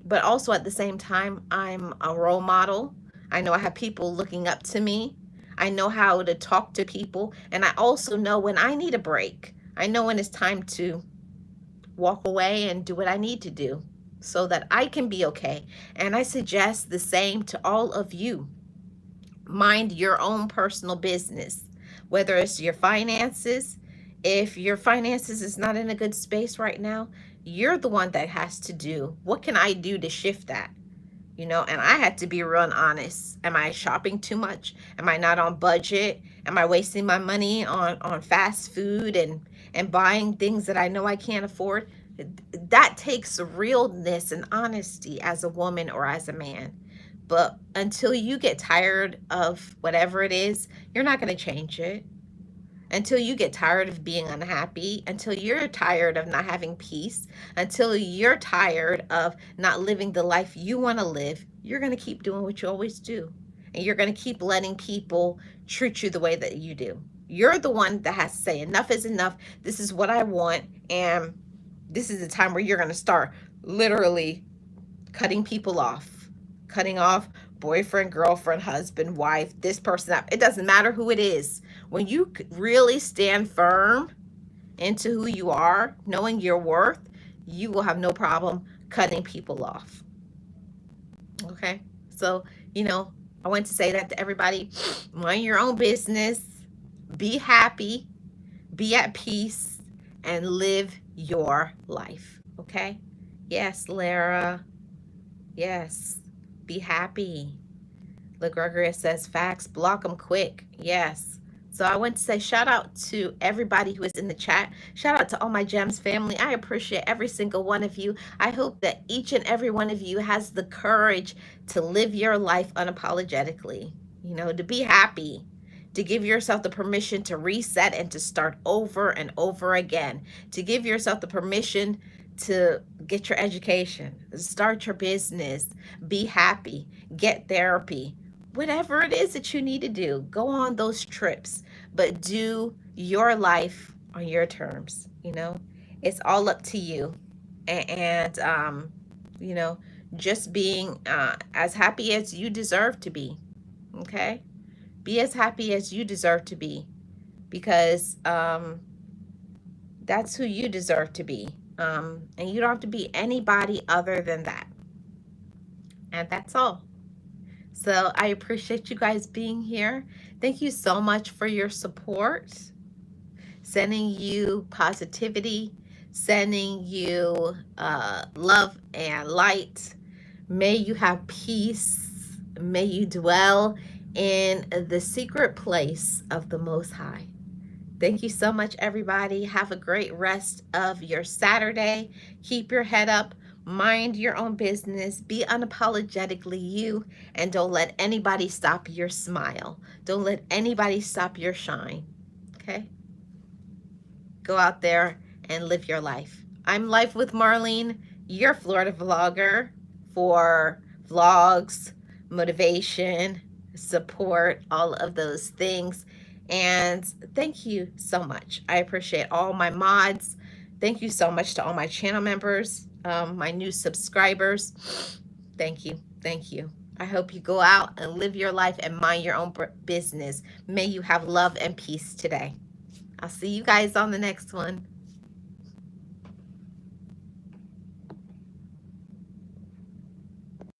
But also at the same time, I'm a role model. I know I have people looking up to me. I know how to talk to people. And I also know when I need a break. I know when it's time to walk away and do what I need to do so that I can be okay. And I suggest the same to all of you. Mind your own personal business, whether it's your finances. If your finances is not in a good space right now, you're the one that has to do, what can I do to shift that? And I had to be real and honest. Am I shopping too much? Am I not on budget? Am I wasting my money on fast food and buying things that I know I can't afford? That takes realness and honesty as a woman or as a man. But until you get tired of whatever it is, you're not going to change it. Until you get tired of being unhappy, until you're tired of not having peace, until you're tired of not living the life you want to live, you're going to keep doing what you always do. and you're going to keep letting people treat you the way that you do. You're the one that has to say enough is enough. This is what I want, and this is the time where you're going to start literally cutting people off, cutting off boyfriend, girlfriend, husband, wife, this person, that. It doesn't matter who it is. When you really stand firm into who you are, knowing your worth, you will have no problem cutting people off. Okay? So, I want to say that to everybody. Mind your own business. Be happy. Be at peace. And live your life. Okay? Yes, Lara. Yes. Be happy. LaGregoria says facts. Block them quick. Yes. So I want to say shout out to everybody who is in the chat. Shout out to all my Gems family. I appreciate every single one of you. I hope that each and every one of you has the courage to live your life unapologetically, to be happy, to give yourself the permission to reset and to start over and over again, to give yourself the permission to get your education, start your business, be happy, get therapy, whatever it is that you need to do. Go on those trips, but do your life on your terms. It's all up to you. And just being as happy as you deserve to be. Okay? Be as happy as you deserve to be, because that's who you deserve to be. And you don't have to be anybody other than that. And that's all. So I appreciate you guys being here. Thank you so much for your support. Sending you positivity, sending you love and light. May you have peace. May you dwell in the secret place of the Most High. Thank you so much, everybody. Have a great rest of your Saturday. Keep your head up. Mind your own business. Be unapologetically you. And don't let anybody stop your smile. Don't let anybody stop your shine. Okay? Go out there and live your life. I'm Life with Marlene, your Florida vlogger for vlogs, motivation, support, all of those things. And thank you so much. I appreciate all my mods. Thank you so much to all my channel members, my new subscribers. Thank you. Thank you. I hope you go out and live your life and mind your own business. May you have love and peace today. I'll see you guys on the next one.